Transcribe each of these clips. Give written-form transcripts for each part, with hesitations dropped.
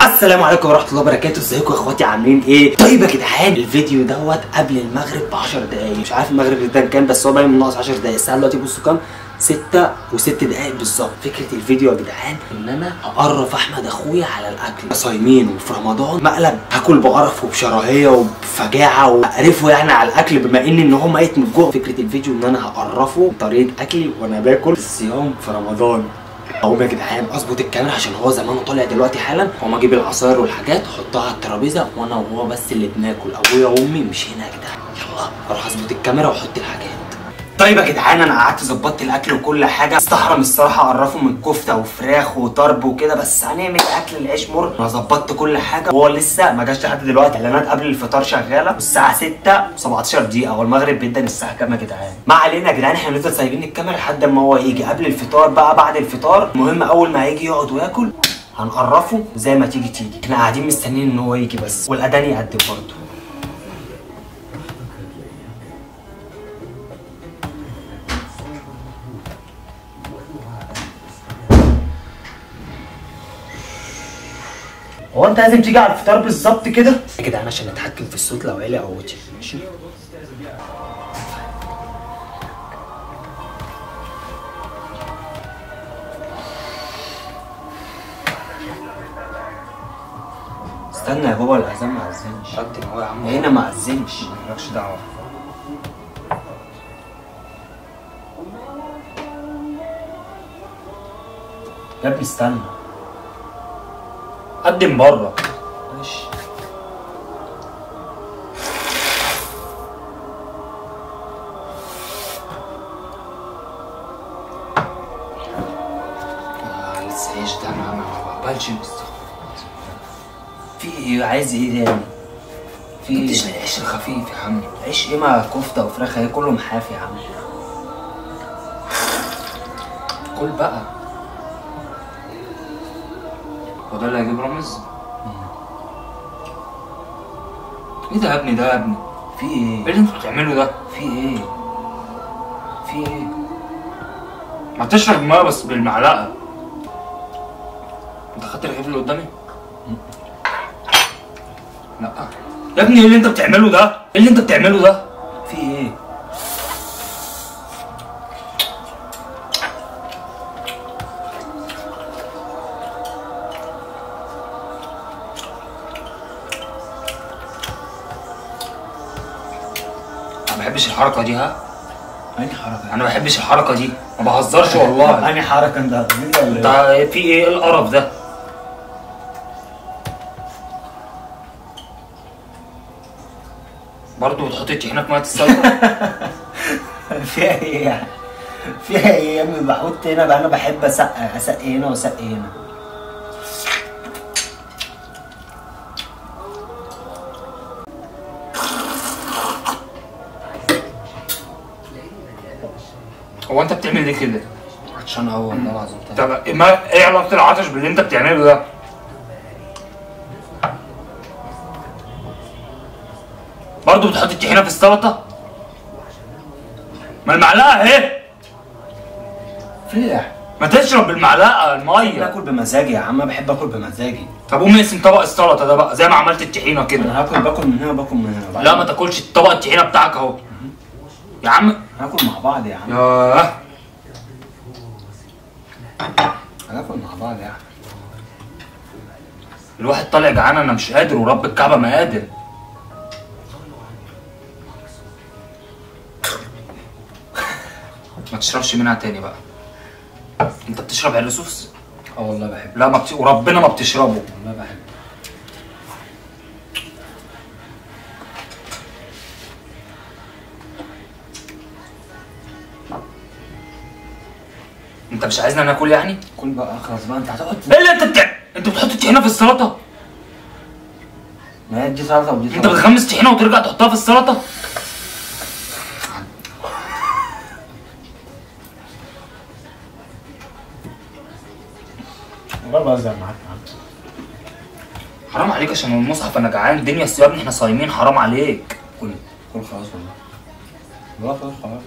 السلام عليكم ورحمه الله وبركاته. ازيكم يا اخواتي عاملين ايه؟ طيب يا جدعان الفيديو دوت قبل المغرب ب 10 دقايق، مش عارف المغرب ده كام بس هو باين من ناقص 10 دقايق. الساعه دلوقتي بصوا كام؟ 6 و6 دقايق بالظبط. فكره الفيديو يا جدعان ان انا اقرف احمد اخويا على الاكل. صايمين وفي رمضان مقلب، هاكل بقرف وبشراهيه وبفجاعه واقرفه يعني على الاكل بما ان هو ميت من الجوع. فكره الفيديو ان انا هقرفه بطريقه اكلي وانا باكل الصيام في رمضان. اقوم يا جدعان اظبط الكاميرا عشان هو زمانه طالع دلوقتي حالا. اقوم اجيب العصاير والحاجات احطها على الترابيزه وانا وهو بس اللي بناكل، ابويا وامي مش هنا يا جدعان. يلا اروح اظبط الكاميرا واحط الحاجات. طيب يا جدعان انا قعدت ظبطت الاكل وكل حاجه. استحرم الصراحه اقرفه من كفته وفراخ وطرب وكده، بس هنعمل اكل العيش مر. انا ظبطت كل حاجه وهو لسه ما جاش لحد دلوقتي. اعلانات قبل الفطار شغاله والساعه 6 و17 دقيقه والمغرب بيدن الساعه كام يا جدعان؟ ما علينا يا جدعان، احنا هنفضل سايبين الكاميرا لحد ما هو يجي. قبل الفطار بقى بعد الفطار، المهم اول ما هيجي يقعد وياكل هنقرفه زي ما تيجي. احنا قاعدين مستنيين ان هو يجي بس، والاذان يقدم برضه. هو انت لازم تيجي على الفطار بالظبط كده يا جدعان عشان نتحكم في الصوت لو عالي او وطي، ماشي؟ استنى يا بابا الاذان ما اذنش. قدم اهو يا عم. هنا ما اذنش، مالكش دعوه. يا ابني استنى. قدم بره. ماشي. لسه عيش ده انا ما بقبلش في ايه؟ عايز ايه تاني؟ في ايه؟ تشتري العيش الخفيف يا عم. عيش ايه مع كفته وفراخ؟ هي كله محاف يا عم. كل بقى. هو ده اللي هيجيب رامز؟ ايه ده يا ابني؟ ده يا ابني في ايه؟ ايه اللي انتوا بتعملوا ده؟ في ايه؟ في ايه؟ ما تشرب ميه بس بالمعلقه. انت خدت الرغيف اللي قدامي؟ لا يا ابني، ايه اللي انت بتعمله ده؟ ايه اللي انت بتعمله ده؟ في ايه؟ انا ما بحبش الحركه دي. ها؟ انهي حركه؟ انا ما بحبش الحركه دي، ما بهزرش والله. انهي حركه انت هتزيد ولا انت ايه؟ في ايه القرف ده؟ برضه بتحط الطحينه في ميه السلطه؟ فيها ايه يعني؟ فيها ايه يا ابني؟ بحط هنا بقى، انا بحب اسقي هنا واسقي هنا. هو انت بتعمل ليه كده؟ عشان هو والله العظيم طب ايه علاقه العطش باللي انت بتعمله ده؟ برضه بتحط الطحينه في السلطه؟ ما المعلقه اهي. فيها. ما تشرب بالمعلقه الميه. باكل بمزاجي يا عم، بحب اكل بمزاجي. طب قوم اقسم طبق السلطه ده بقى زي ما عملت الطحينه كده. انا باكل من هنا وباكل من هنا. لا ما تاكلش طبق الطحينه بتاعك اهو يا عم. هناكل مع بعض يا عم. ياه هناكل مع بعض يا عم. الواحد طالع جعان، انا مش قادر ورب الكعبه ما قادر. ما تشربش منها تاني بقى. انت بتشرب عرسوس؟ اه والله بحب. لا وربنا ما بتشربه. والله بحب. انت مش عايزنا ناكل يعني؟ كل بقى خلاص بقى، انت هتقعد. ايه اللي انت بتحط الطحينه في السلطه؟ ما هي دي سلطه ودي سلطه. انت بتغمس طحينه وترجع تحطها في السلطه؟ والله بهزر معاك يا عم. حرام عليك، عشان المصحف انا جعان. الدنيا يا ابني احنا صايمين، حرام عليك. كل خلاص والله. والله خلاص.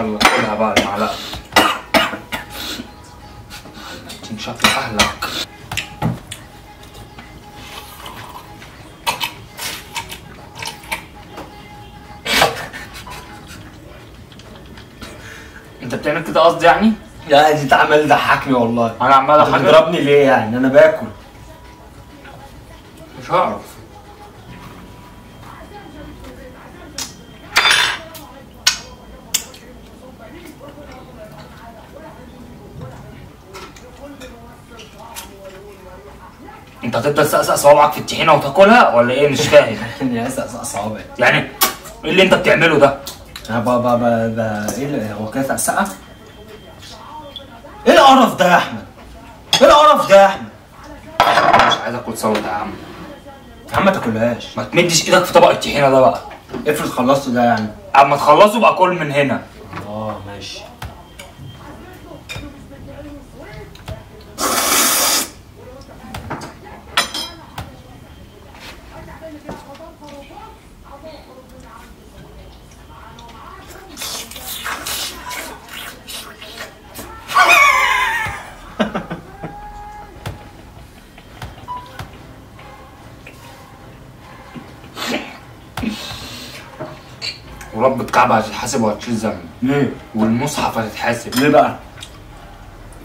يلا كلها بقى المعلقه عشان شكل اهلك. انت بتعمل كده قصدي يعني؟ لا دي عمال تضحكني والله. انا عمال انت بتضربني ليه يعني؟ انا باكل. مش هعرف. انت هتفضل سقسق صوابعك في الطحينه وتاكلها ولا ايه؟ مش فاهم. يا سقسق صوابعي. يعني ايه اللي انت بتعمله ده؟ ايه هو كده سقسقه؟ ايه القرف ده يا احمد؟ ايه القرف ده يا احمد؟ انا مش عايز اكل سلطه يا عم. يا عم ما تاكلهاش. ما تمدش ايدك في طبق الطحينه ده بقى. افرض خلصته ده يعني. اما تخلصه بقى كل من هنا. ماشي. ورب الكعبه هتتحاسب وهتشيل ذنب. ليه؟ والمصحف هتتحاسب. ليه بقى؟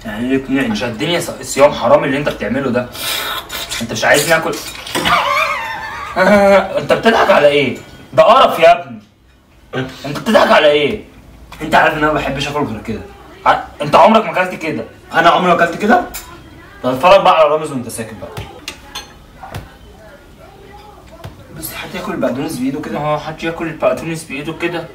يعني ليه تقنعني؟ عشان الدنيا صيام حرام اللي انت بتعمله ده. انت مش عايز ناكل. انت بتضحك على ايه؟ ده قرف يا ابني. انت بتضحك على ايه؟ انت عارف ان انا ما بحبش اكل غير كده. انت عمرك ما اكلت كده. انا عمري ما اكلت كده؟ طب اتفرج بقى على رامز وانت ساكت بقى. بس حد ياكل البقدونس بايده كده؟ حد ياكل البقدونس بايده كده.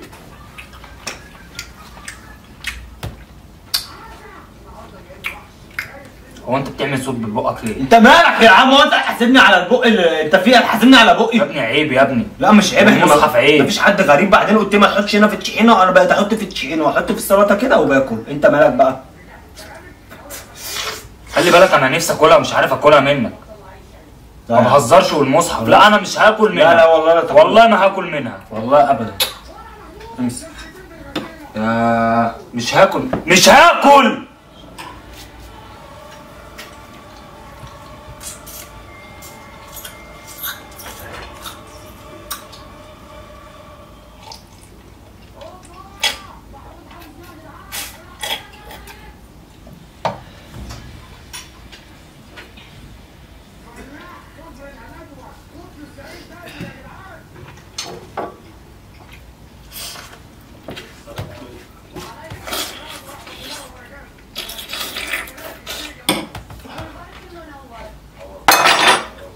هو انت بتعمل صوت ببقك ليه؟ انت مالك يا عم؟ هو انت هتحاسبني على البق اللي انت فيه؟ هتحاسبني على بقي؟ يا ابني عيب يا ابني. لا مش عيب. المصحف عيب. مفيش حد غريب. بعدين قلت لي ما تحطش هنا في الطحينه، انا بقيت احط في الطحينه واحط في السلطه كده وباكل. انت مالك بقى؟ خلي بالك انا نفسي اكلها ومش عارف اكلها منك. ما بهزرش والمصحف. لا انا مش هاكل منها. لا لا والله لا. والله ما هاكل منها. والله ابدا. امسك. مش هاكل. مش هاكل.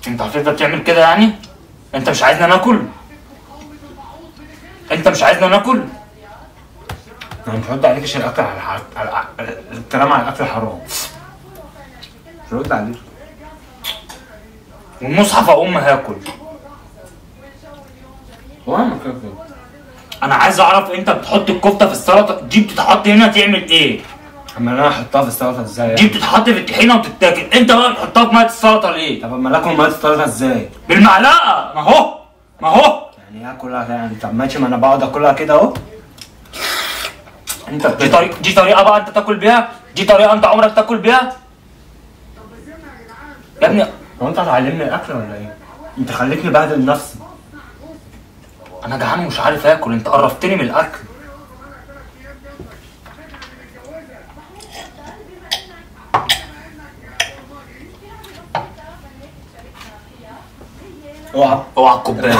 انت هتفضل تعمل كده يعني؟ انت مش عايزنا ناكل؟ انت مش عايزنا ناكل؟ انا مش هرد عليك عشان الاكل على الكلام على الاكل حرام. مش هرد عليك. والمصحف اقوم هاكل. هو انا كده. انا عايز اعرف انت بتحط الكفته في السلطه دي بتتحط هنا تعمل ايه؟ اما انا احطها في السلطه ازاي؟ دي بتتحط في الطحينه وتتاكل. انت بقى بتحطها في ميه السلطه ليه؟ طب اما اكل ميه السلطه ازاي؟ بالمعلقه. ما هو يعني ايه اكلها يعني؟ طب ماشي، ما انا بقعد اكلها كده اهو. انت دي طريقه بقى انت تاكل بيها؟ دي طريقه انت عمرك تاكل بيها؟ يا ابني هو انت هتعلمني الاكل ولا ايه؟ انت خليتني بهدل نفسي. انا جعان ومش عارف اكل. انت قرفتني من الاكل. اوعى الكوبايه.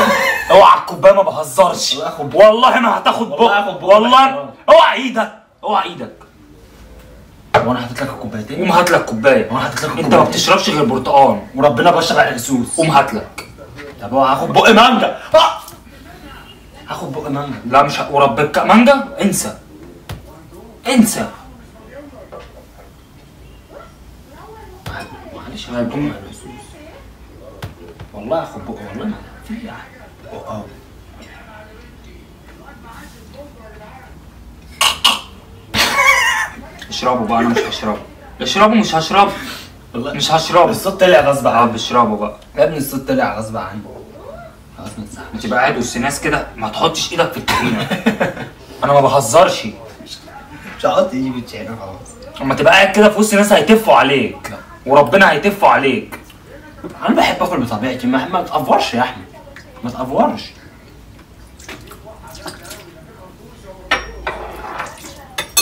اوعى الكوبايه. ما بهزرش. والله ما هتاخد بق. والله اوعى ايدك. اوعى ايدك. هو انا حاطط لك الكوبايتين؟ قوم هات لك كوبايه. هو انا حاطط لك انت ما بتشربش غير برتقال وربنا بشرب على الاسوس. قوم هات لك. طب هو هاخد بق مانجا. هاخد بق مانجا. لا مش وربك مانجا. انسى انسى. معلش انا هقوم على الاسوس. والله هاخد بق. والله ما في اشربوا بقى. انا مش هشربه. اشربوا. مش هشربه. والله مش هشربه. الصوت طلع غصب عني. بشربه بقى يا ابني الصوت طلع غصب عني. خلاص ما تبقى قاعد وسط ناس كده ما تحطش ايدك في الطحينه. انا ما بهزرش. مش هحط ايدي في الشارع خلاص. اما تبقى قاعد كده في وسط ناس هيتفوا عليك وربنا هيتفوا عليك. انا بحب اكل بطبيعتي، ما تقفرش يا احمد، ما تقفرش.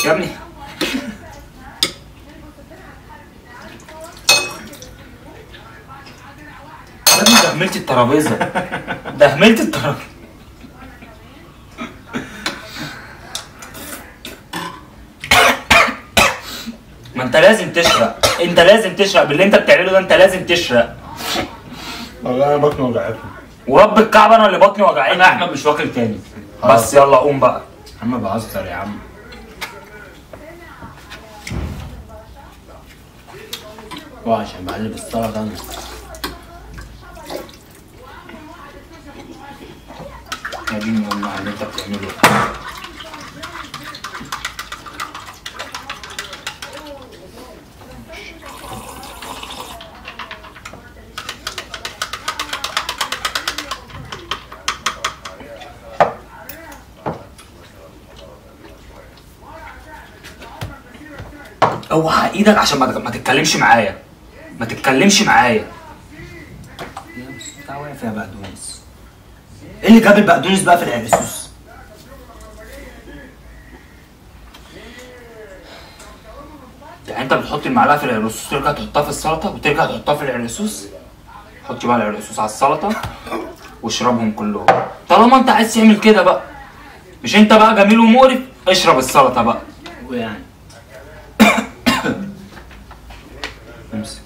يا ابني يا ابني دهملت الترابيزه، دهملت الترابيزه. ما انت لازم تشرق، انت لازم تشرق باللي انت بتعمله ده، انت لازم تشرق. والله انا بطني وجعتني ورب الكعبه انا اللي بطني وجعتني. انا احمد مش واكل تاني بس يلا قوم بقى. يا عم بهزر يا عم. عشان بقلب السلطه انا. يا ديني والله اللي انت بتعمله. اوعى ايدك عشان ما تتكلمش معايا، ما تتكلمش معايا. انت واقف يا بقدونس. ايه اللي جاب البقدونس بقى في العرسوس؟ يعني انت بتحط المعلقه في العرسوس ترجع تحطها في السلطه وترجع تحطها في العرسوس؟ حط بقى العرسوس على السلطه واشربهم كلهم. طالما انت عايز تعمل كده بقى، مش انت بقى جميل ومقرف، اشرب السلطه بقى. ويعني امسك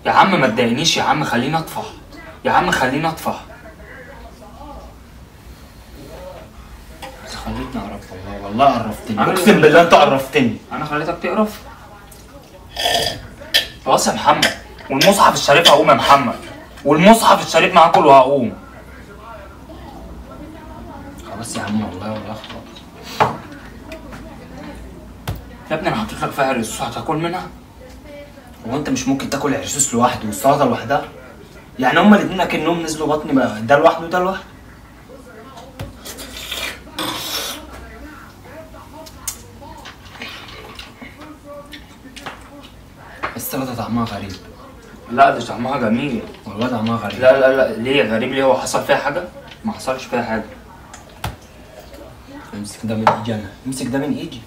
يا عم ما تضايقنيش يا عم، خليني اطفح يا عم، خليني اطفح. خليتني اعرف والله عرفتني، اقسم بالله انت عرفتني. انا خليتك تقرف؟ خلاص يا محمد، والمصحف الشريف هقوم يا محمد، والمصحف الشريف معاك كله هقوم. خلاص يا عم والله خلاص. يا ابني انا حطيت لك فيها عرسوس هتاكل منها؟ هو انت مش ممكن تاكل العرسوس لوحده والسلطه لوحدها؟ يعني هما الاتنين اكنهم نزلوا بطني بقى، ده لوحده وده لوحده. السلطه طعمها غريب. لا ده طعمها جميل والله طعمها غريب. لا لا لا، ليه غريب؟ ليه؟ هو حصل فيها حاجه؟ ما حصلش فيها حاجه. امسك ده من ايدي انا، امسك ده من ايدي،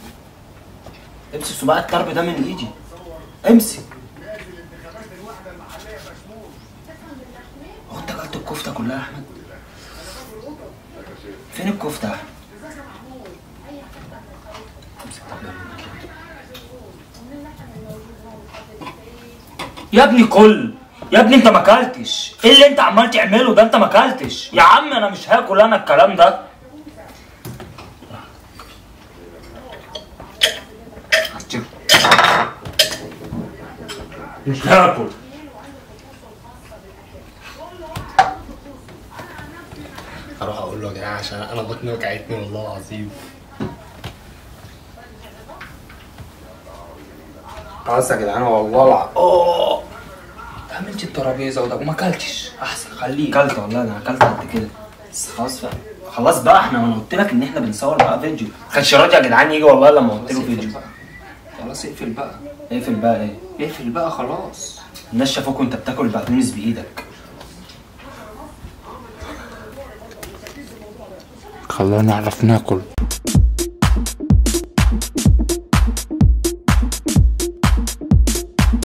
امسك صباع الطرب ده من ايدي، امسك. هو انت اكلت الكفته كلها يا احمد؟ فين الكفته يا احمد؟ امسك ده من ايدي. يا ابني كل، يا ابني انت ما اكلتش، ايه اللي انت عمال تعمله ده؟ انت ما اكلتش يا عم. انا مش هاكل انا الكلام ده. مش هاكل. هروح اقول له يا جدعان عشان انا بطني وجعتني والله العظيم. خلاص يا جدعان والله اوه عملت الترابيزه وما اكلتش. احسن خليك. اكلت والله، انا اكلت قد كده بس خلاص بقى. خلاص بقى احنا، ما انا قلت لك ان احنا بنصور بقى فيديو. كانش راضي يا جدعان يجي والله لما قلت له فيديو. فيديو. خلاص اقفل بقى. اقفل بقى ايه؟ اقفل بقى خلاص. الناس شافوك وانت بتاكل البقدونس بايدك. خلينا نعرف ناكل.